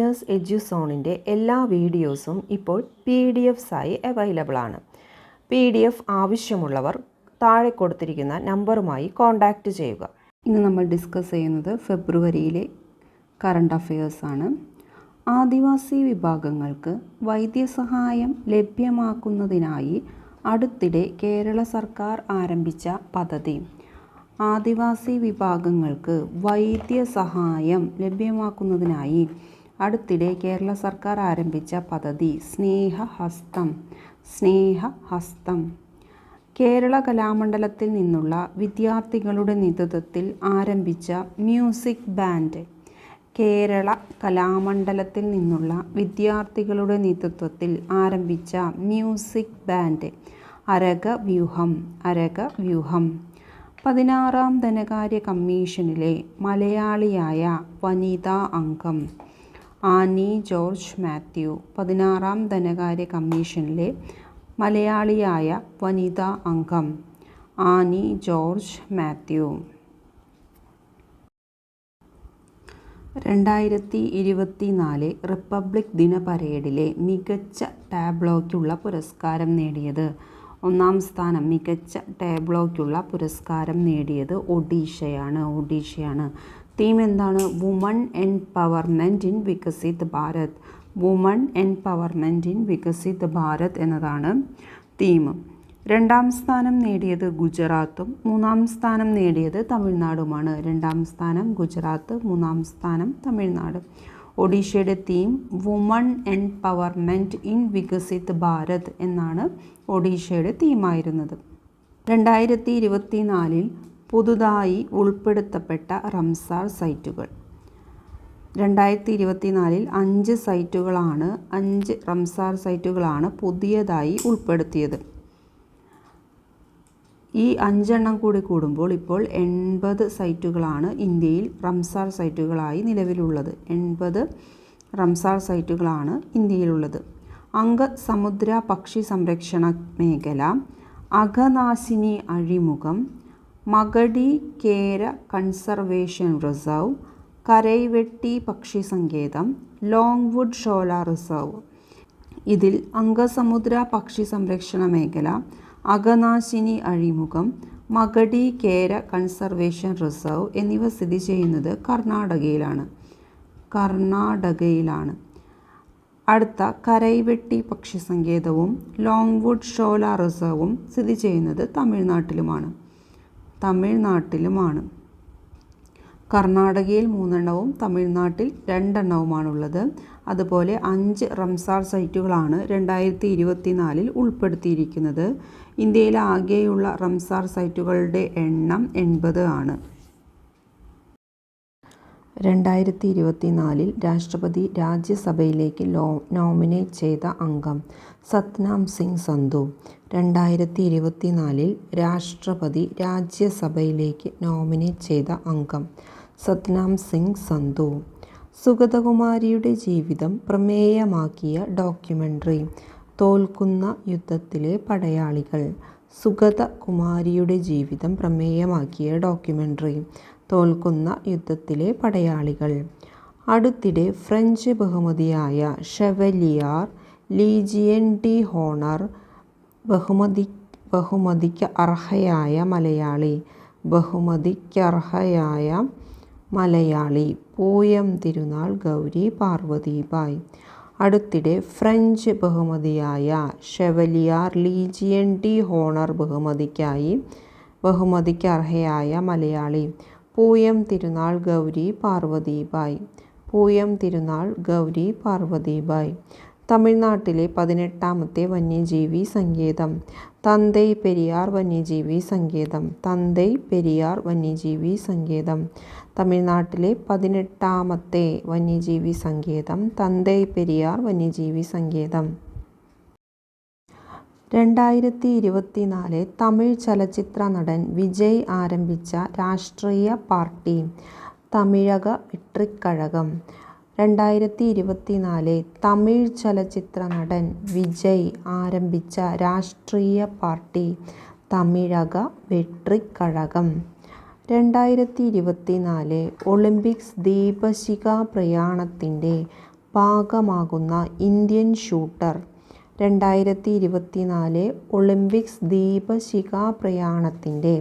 Learners എഡ്യൂസോണിൻ്റെ എല്ലാ വീഡിയോസും ഇപ്പോൾ PDFs ആയി അവൈലബിൾ ആണ്. PDF ആവശ്യമുള്ളവർ താഴെ കൊടുത്തിരിക്കുന്ന നമ്പറുമായി കോൺടാക്റ്റ് ചെയ്യുക. ഇന്ന് നമ്മൾ ഡിസ്കസ് ചെയ്യുന്നത് ഫെബ്രുവരിയിലെ കറണ്ട് അഫയേഴ്സ് ആണ്. ആദിവാസി വിഭാഗങ്ങൾക്ക് വൈദ്യസഹായം ലഭ്യമാക്കുന്നതിനായി അടുത്തിടെ കേരള സർക്കാർ ആരംഭിച്ച പദ്ധതി. ആദിവാസി വിഭാഗങ്ങൾക്ക് വൈദ്യസഹായം ലഭ്യമാക്കുന്നതിനായി അടുത്തിടെ കേരള സർക്കാർ ആരംഭിച്ച പദ്ധതി സ്നേഹഹസ്തം. കേരള കലാമണ്ഡലത്തിൽ നിന്നുള്ള വിദ്യാർത്ഥികളുടെ നേതൃത്വത്തിൽ ആരംഭിച്ച മ്യൂസിക് ബാൻഡ്. കേരള കലാമണ്ഡലത്തിൽ നിന്നുള്ള വിദ്യാർത്ഥികളുടെ നേതൃത്വത്തിൽ ആരംഭിച്ച മ്യൂസിക് ബാൻഡ് അരകവ്യൂഹം. 16ാം ധനകാര്യ കമ്മീഷനിലെ മലയാളിയായ വനിതാ അംഗം ആനി ജോർജ് മാത്യു. 16ാം ധനകാര്യ കമ്മീഷനിലെ മലയാളിയായ വനിതാ അംഗം ആനി ജോർജ് മാത്യു. 2024 റിപ്പബ്ലിക് ദിന പരേഡിലെ മികച്ച ടാബ്ലോയ്ക്കുള്ള പുരസ്കാരം നേടിയത്. 1ാം സ്ഥാനം മികച്ച ടാബ്ലോയ്ക്കുള്ള പുരസ്കാരം നേടിയത് ഒഡീഷയാണ്. തീം എന്താണ്? Woman empowerment in Viksit Bharat. Woman empowerment in Viksit Bharat എന്നതാണ് തീം. 2ാം സ്ഥാനം നേടിയത് ഗുജറാത്തും 3ാം സ്ഥാനം നേടിയത് തമിഴ്നാടുമാണ്. 2ാം സ്ഥാനം ഗുജറാത്ത്, 3ാം സ്ഥാനം തമിഴ്നാട്. ഒഡീഷയുടെ theme woman empowerment in Viksit Bharat എന്നാണ് ഒഡീഷയുടെ തീമായിരുന്നത്. 2024 പുതുതായി ഉൾപ്പെടുത്തപ്പെട്ട റംസാർ സൈറ്റുകൾ. 2024 5 റംസാർ സൈറ്റുകളാണ് പുതിയതായി ഉൾപ്പെടുത്തിയത്. ഈ 5 എണ്ണം കൂടി കൂടുമ്പോൾ ഇപ്പോൾ 80 സൈറ്റുകളാണ് ഇന്ത്യയിൽ റംസാർ സൈറ്റുകളായി നിലവിലുള്ളത്. 80 റംസാർ സൈറ്റുകളാണ് ഇന്ത്യയിലുള്ളത്. അംഗസമുദ്ര പക്ഷി സംരക്ഷണ മേഖല, അഘനാശിനി അഴിമുഖം, മഗഡി കേര കൺസർവേഷൻ റിസർവ്, കരൈവെട്ടി പക്ഷി സങ്കേതം, ലോങ്വുഡ് ഷോല റിസർവ്. ഇതിൽ അംഗസമുദ്ര പക്ഷി സംരക്ഷണ മേഖല, അഘനാശിനി അഴിമുഖം, മഗഡി കേര കൺസർവേഷൻ റിസർവ് എന്നിവ സ്ഥിതി ചെയ്യുന്നത് കർണാടകയിലാണ്. അടുത്ത കരൈവെട്ടി പക്ഷി സങ്കേതവും ലോങ്വുഡ് ഷോല റിസർവും സ്ഥിതി ചെയ്യുന്നത് തമിഴ്നാട്ടിലുമാണ്. കർണാടകയിൽ 3 എണ്ണവും തമിഴ്നാട്ടിൽ 2 എണ്ണവുമാണുള്ളത്. അതുപോലെ 5 റംസാർ സൈറ്റുകളാണ് 2024 ഉൾപ്പെടുത്തിയിരിക്കുന്നത്. ഇന്ത്യയിലെ ആകെയുള്ള റംസാർ സൈറ്റുകളുടെ എണ്ണം 80 ആണ്. 2024 രാഷ്ട്രപതി രാജ്യസഭയിലേക്ക് നോമിനേറ്റ് ചെയ്ത അംഗം സത്നാം സിംഗ് സന്ധു. 2024 രാഷ്ട്രപതി രാജ്യസഭയിലേക്ക് നോമിനേറ്റ് ചെയ്ത അംഗം സത്നാം സിംഗ് സന്ധു. സുഗതകുമാരിയുടെ ജീവിതം പ്രമേയമാക്കിയ ഡോക്യുമെൻ്ററി തോൽക്കുന്ന യുദ്ധത്തിലെ പടയാളികൾ. സുഗതകുമാരിയുടെ ജീവിതം പ്രമേയമാക്കിയ ഡോക്യുമെൻ്ററി തോൽക്കുന്ന യുദ്ധത്തിലെ പടയാളികൾ. അടുത്തിടെ ഫ്രഞ്ച് ബഹുമതിയായ ഷെവലിയർ ലീജിയൻ ഡി ഹോണർ ബഹുമതിക്ക് അർഹയായ മലയാളി പൂയം തിരുനാൾ ഗൗരി പാർവതിബായ്. അടുത്തിടെ ഫ്രഞ്ച് ബഹുമതിയായ ഷെവലിയർ ലീജിയൻ ഡി ഹോണർ ബഹുമതിക്ക് അർഹയായ മലയാളി പൂയം തിരുനാൾ ഗൗരി പാർവതിബായ്. തമിഴ്നാട്ടിലെ 18ാമത്തെ വന്യജീവി സങ്കേതം തന്തൈ പെരിയാർ വന്യജീവി സങ്കേതം. തമിഴ്നാട്ടിലെ 18ാമത്തെ വന്യജീവി സങ്കേതം തന്തൈ പെരിയാർ വന്യജീവി സങ്കേതം. 2024 തമിഴ് ചലച്ചിത്ര നടൻ വിജയ് ആരംഭിച്ച രാഷ്ട്രീയ പാർട്ടി തമിഴക വെട്രിക്കഴകം. 2024 തമിഴ് ചലച്ചിത്ര നടൻ വിജയ് ആരംഭിച്ച രാഷ്ട്രീയ പാർട്ടി തമിഴക വെട്രിക്കഴകം. 2024 ഒളിമ്പിക്സ് ദീപശിഖാ പ്രയാണത്തിൻ്റെ ഭാഗമാകുന്ന ഇന്ത്യൻ ഷൂട്ടർ. 2024 ഒളിമ്പിക്സ് ദീപശിഖാപ്രയാണത്തിൻ്റെ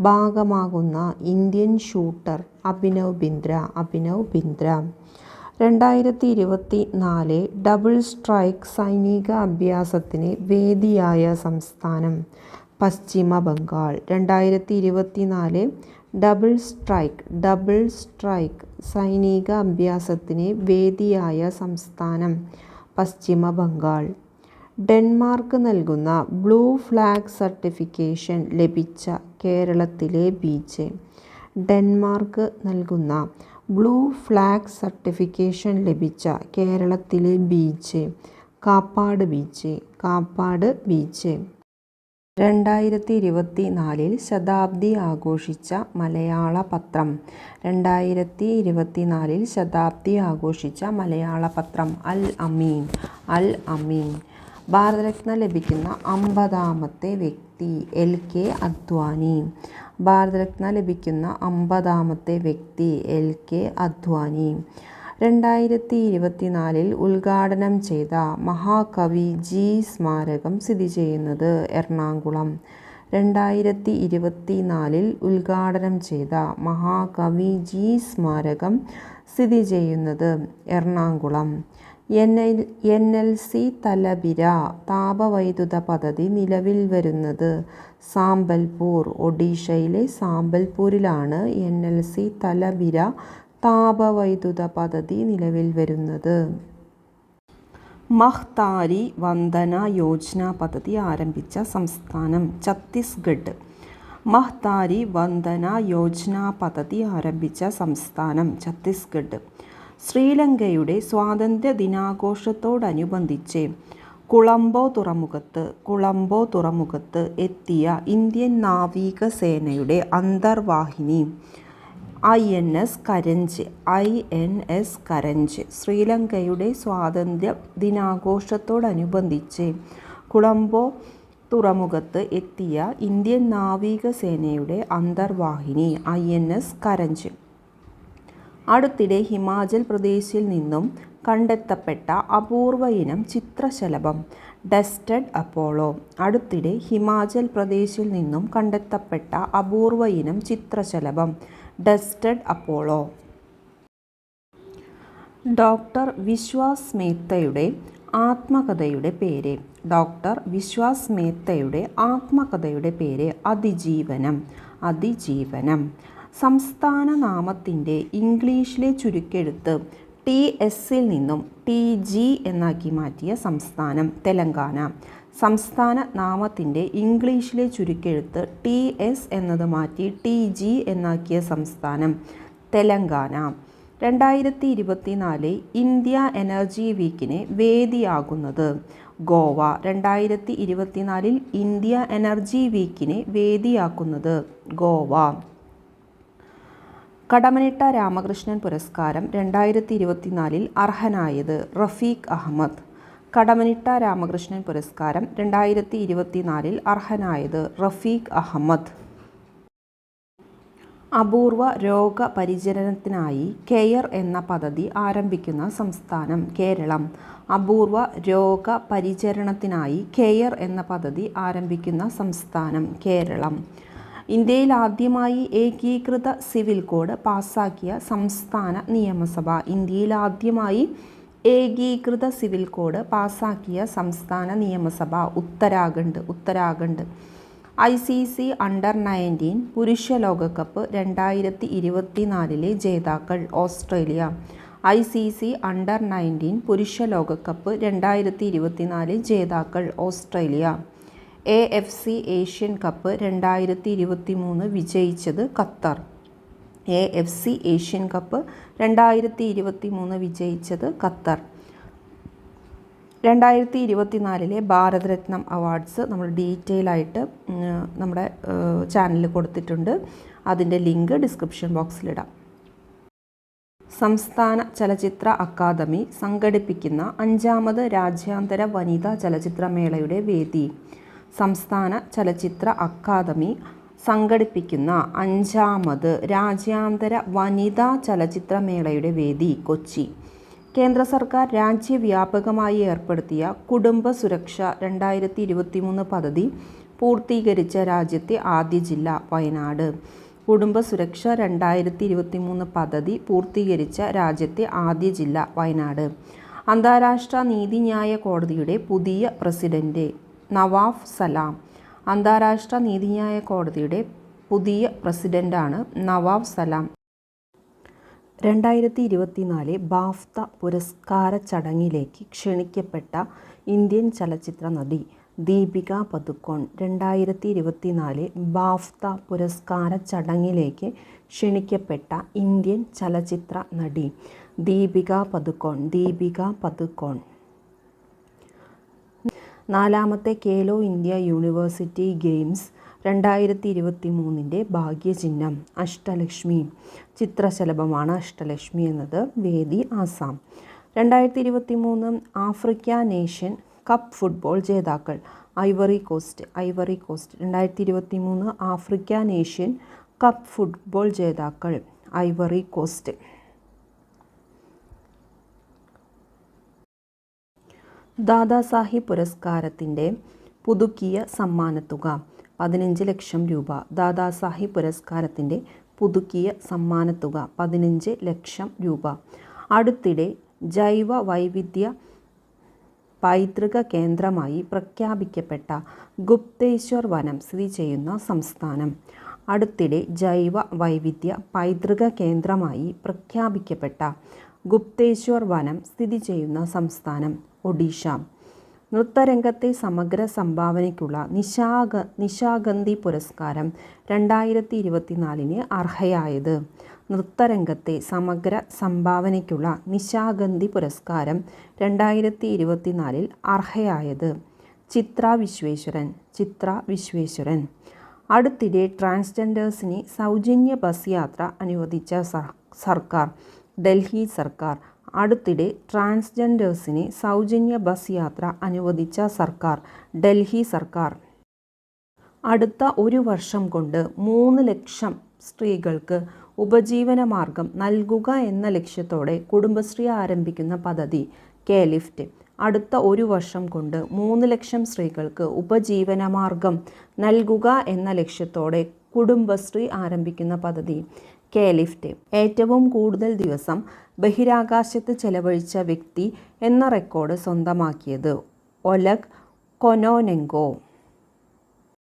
ഭാഗമാകുന്ന Indian shooter Abhinav Bindra. 2024 double strike സൈനിക അഭ്യാസത്തിന് വേദിയായ സംസ്ഥാനം പശ്ചിമ ബംഗാൾ. 2024 ഡബിൾ സ്ട്രൈക്ക് സൈനിക അഭ്യാസത്തിന് വേദിയായ സംസ്ഥാനം പശ്ചിമ ബംഗാൾ. ഡെൻമാർക്ക് നൽകുന്ന ബ്ലൂ ഫ്ലാഗ് സർട്ടിഫിക്കേഷൻ ലഭിച്ച കേരളത്തിലെ ബീച്ച്. ഡെൻമാർക്ക് നൽകുന്ന ബ്ലൂ ഫ്ലാഗ് സർട്ടിഫിക്കേഷൻ ലഭിച്ച കേരളത്തിലെ ബീച്ച് കാപ്പാട് ബീച്ച്. 2024 ശതാബ്ദി ആഘോഷിച്ച മലയാള പത്രം. 2024 ശതാബ്ദി ആഘോഷിച്ച മലയാള പത്രം അൽ അമീൻ. ഭാരതരത്ന ലഭിക്കുന്ന 50ാമത്തെ വ്യക്തി LK അദ്വാനി. ഭാരതരത്ന ലഭിക്കുന്ന 50ാമത്തെ വ്യക്തി LK അദ്വാനി. 2024 ഉദ്ഘാടനം ചെയ്ത മഹാകവി ജി സ്മാരകം സ്ഥിതി ചെയ്യുന്നത് എറണാകുളം. 2024 ഉദ്ഘാടനം ചെയ്ത മഹാകവി ജി സ്മാരകം സ്ഥിതി ചെയ്യുന്നത് എറണാകുളം. NLC തലബിര താപവൈദ്യുത പദ്ധതി നിലവിൽ വരുന്നത് സാമ്പൽപൂർ. ഒഡീഷയിലെ സാമ്പൽപൂരിലാണ് NLC തലബിര താപവൈദ്യുത പദ്ധതി നിലവിൽ വരുന്നത്. മഹ്താരി വന്ദന യോജന പദ്ധതി ആരംഭിച്ച സംസ്ഥാനം ഛത്തീസ്ഗഡ്. മഹ്താരി വന്ദന യോജന പദ്ധതി ആരംഭിച്ച സംസ്ഥാനം ഛത്തീസ്ഗഡ്. ശ്രീലങ്കയുടെ സ്വാതന്ത്ര്യ ദിനാഘോഷത്തോടനുബന്ധിച്ച് കൊളംബോ തുറമുഖത്ത് എത്തിയ ഇന്ത്യൻ നാവികസേനയുടെ അന്തർവാഹിനി INS കരഞ്ച്. ശ്രീലങ്കയുടെ സ്വാതന്ത്ര്യ ദിനാഘോഷത്തോടനുബന്ധിച്ച് കൊളംബോ തുറമുഖത്ത് എത്തിയ ഇന്ത്യൻ നാവികസേനയുടെ അന്തർവാഹിനി INS കരഞ്ച്. അടുത്തിടെ ഹിമാചൽ പ്രദേശിൽ നിന്നും കണ്ടെത്തപ്പെട്ട അപൂർവ ഇനം ചിത്രശലഭം ഡസ്റ്റഡ് അപ്പോളോ. അടുത്തിടെ ഹിമാചൽ പ്രദേശിൽ നിന്നും കണ്ടെത്തപ്പെട്ട അപൂർവ ഇനം ചിത്രശലഭം ഡസ്റ്റഡ് അപ്പോളോ. ഡോക്ടർ വിശ്വാസ് മേത്തയുടെ ആത്മകഥയുടെ പേര്. ഡോക്ടർ വിശ്വാസ് മേത്തയുടെ ആത്മകഥയുടെ പേര് അതിജീവനം. സംസ്ഥാന നാമത്തിൻ്റെ ഇംഗ്ലീഷിലെ ചുരുക്കെഴുത്ത് TSൽ നിന്നും TG എന്നാക്കി മാറ്റിയ സംസ്ഥാനം തെലങ്കാന. സംസ്ഥാന നാമത്തിൻ്റെ ഇംഗ്ലീഷിലെ ചുരുക്കെഴുത്ത് TS എന്നത് മാറ്റി TG എന്നാക്കിയ സംസ്ഥാനം തെലങ്കാന. 2024 ഇന്ത്യ എനർജി വീക്കിന് വേദിയാകുന്നത് ഗോവ. 2024 ഇന്ത്യ എനർജി വീക്കിന് വേദിയാക്കുന്നത് ഗോവ. കടമ്മനിട്ട രാമകൃഷ്ണൻ പുരസ്കാരം 2024 അർഹനായത് റഫീഖ് അഹമ്മദ്. കടമ്മനിട്ട രാമകൃഷ്ണൻ പുരസ്കാരം 2024 അർഹനായത് റഫീഖ് അഹമ്മദ്. അപൂർവ രോഗപരിചരണത്തിനായി കെയർ എന്ന പദ്ധതി ആരംഭിക്കുന്ന സംസ്ഥാനം കേരളം. അപൂർവ രോഗപരിചരണത്തിനായി കെയർ എന്ന പദ്ധതി ആരംഭിക്കുന്ന സംസ്ഥാനം കേരളം. ഇന്ത്യയിൽ ആദ്യമായി ഏകീകൃത സിവിൽ കോഡ് പാസാക്കിയ സംസ്ഥാന നിയമസഭ. ഇന്ത്യയിൽ ആദ്യമായി ഏകീകൃത സിവിൽ കോഡ് പാസാക്കിയ സംസ്ഥാന നിയമസഭ ഉത്തരാഖണ്ഡ്. ICC അണ്ടർ-19 പുരുഷ ലോകകപ്പ് 2024 ജേതാക്കൾ ഓസ്ട്രേലിയ. ICC അണ്ടർ-19 പുരുഷ ലോകകപ്പ് 2024 ജേതാക്കൾ ഓസ്ട്രേലിയ. AFC ഏഷ്യൻ കപ്പ് 2023 വിജയിച്ചത് ഖത്തർ. AFC ഏഷ്യൻ കപ്പ് 2023 വിജയിച്ചത് ഖത്തർ. 2024 ഭാരതരത്നം അവാർഡ്സ് നമ്മൾ ഡീറ്റെയിൽ ആയിട്ട് നമ്മുടെ ചാനലിൽ കൊടുത്തിട്ടുണ്ട്. അതിൻ്റെ ലിങ്ക് ഡിസ്ക്രിപ്ഷൻ ബോക്സിലിടാം. സംസ്ഥാന ചലച്ചിത്ര അക്കാദമി സംഘടിപ്പിക്കുന്ന 5ാമത് രാജ്യാന്തര വനിതാ ചലച്ചിത്രമേളയുടെ വേദി. സംസ്ഥാന ചലച്ചിത്ര അക്കാദമി സംഘടിപ്പിക്കുന്ന 5ാമത് രാജ്യാന്തര വനിതാ ചലച്ചിത്രമേളയുടെ വേദി കൊച്ചി. കേന്ദ്ര സർക്കാർ രാജ്യവ്യാപകമായി ഏർപ്പെടുത്തിയ കുടുംബ സുരക്ഷ 2023 പദ്ധതി പൂർത്തീകരിച്ച രാജ്യത്തെ ആദ്യ ജില്ല വയനാട്. കുടുംബ സുരക്ഷ 2023 പദ്ധതി പൂർത്തീകരിച്ച രാജ്യത്തെ ആദ്യ ജില്ല വയനാട്. അന്താരാഷ്ട്ര നീതിന്യായ കോടതിയുടെ പുതിയ പ്രസിഡന്റ് നവാഫ് സലാം. അന്താരാഷ്ട്ര നീതിന്യായ കോടതിയുടെ പുതിയ പ്രസിഡന്റാണ് നവാഫ് സലാം. 2024 ബാഫ്ത പുരസ്കാര ചടങ്ങിലേക്ക് ക്ഷണിക്കപ്പെട്ട ഇന്ത്യൻ ചലച്ചിത്ര നടി ദീപിക പദുക്കോൺ. 2024 ബാഫ്ത പുരസ്കാര ചടങ്ങിലേക്ക് ക്ഷണിക്കപ്പെട്ട ഇന്ത്യൻ ചലച്ചിത്ര നടി ദീപിക പദുക്കോൺ. ദീപിക പദുക്കോൺ. 4ാമത്തെ ഖേലോ ഇന്ത്യ യൂണിവേഴ്സിറ്റി ഗെയിംസ് 2023 ഭാഗ്യചിഹ്നം അഷ്ടലക്ഷ്മി. ചിത്രശലഭമാണ് അഷ്ടലക്ഷ്മി എന്നത്. വേദി Assam. 2023 Africa nation cup football ജേതാക്കൾ Ivory Coast. Ivory Coast. 2023 Africa nation cup football ജേതാക്കൾ ഐവറി കോസ്റ്റ്. ദാദാസാഹിബ് പുരസ്കാരത്തിൻ്റെ പുതുക്കിയ സമ്മാനത്തുക 15 ലക്ഷം രൂപ. ദാദാസാഹിബ് പുരസ്കാരത്തിൻ്റെ പുതുക്കിയ സമ്മാനത്തുക 15 ലക്ഷം രൂപ. അടുത്തിടെ ജൈവ വൈവിധ്യ പൈതൃക കേന്ദ്രമായി പ്രഖ്യാപിക്കപ്പെട്ട ഗുപ്തേശ്വർ വനം സ്ഥിതി ചെയ്യുന്ന സംസ്ഥാനം. അടുത്തിടെ ജൈവ വൈവിധ്യ പൈതൃക കേന്ദ്രമായി പ്രഖ്യാപിക്കപ്പെട്ട ഗുപ്തേശ്വർ വനം സ്ഥിതി ചെയ്യുന്ന സംസ്ഥാനം ഒഡീഷ. നൃത്തരംഗത്തെ സമഗ്ര സംഭാവനയ്ക്കുള്ള നിശാഗന്ധി പുരസ്കാരം 2024 അർഹയായത്. നൃത്തരംഗത്തെ സമഗ്ര സംഭാവനയ്ക്കുള്ള നിശാഗന്ധി പുരസ്കാരം 2024 അർഹയായത് ചിത്ര വിശ്വേശ്വരൻ. ചിത്ര വിശ്വേശ്വരൻ. അടുത്തിടെ ട്രാൻസ്ജെൻഡേഴ്സിന് സൗജന്യ ബസ് യാത്ര അനുവദിച്ച സർക്കാർ ഡൽഹി സർക്കാർ. അടുത്തിടെ ട്രാൻസ്ജെൻഡേഴ്സിന് സൗജന്യ ബസ് യാത്ര അനുവദിച്ച സർക്കാർ ഡൽഹി സർക്കാർ. അടുത്ത ഒരു വർഷം കൊണ്ട് 3 ലക്ഷം സ്ത്രീകൾക്ക് ഉപജീവനമാർഗം നൽകുക എന്ന ലക്ഷ്യത്തോടെ കുടുംബശ്രീ ആരംഭിക്കുന്ന പദ്ധതി കെ ലിഫ്റ്റ്. അടുത്ത ഒരു വർഷം കൊണ്ട് 3 ലക്ഷം സ്ത്രീകൾക്ക് ഉപജീവനമാർഗം നൽകുക എന്ന ലക്ഷ്യത്തോടെ കുടുംബശ്രീ ആരംഭിക്കുന്ന പദ്ധതി കെ ലിഫ്റ്റ്. ഏറ്റവും കൂടുതൽ ദിവസം ബഹിരാകാശത്ത് ചെലവഴിച്ച വ്യക്തി എന്ന റെക്കോർഡ് സ്വന്തമാക്കിയത് ഒലെഗ് കൊനോനെങ്കോ.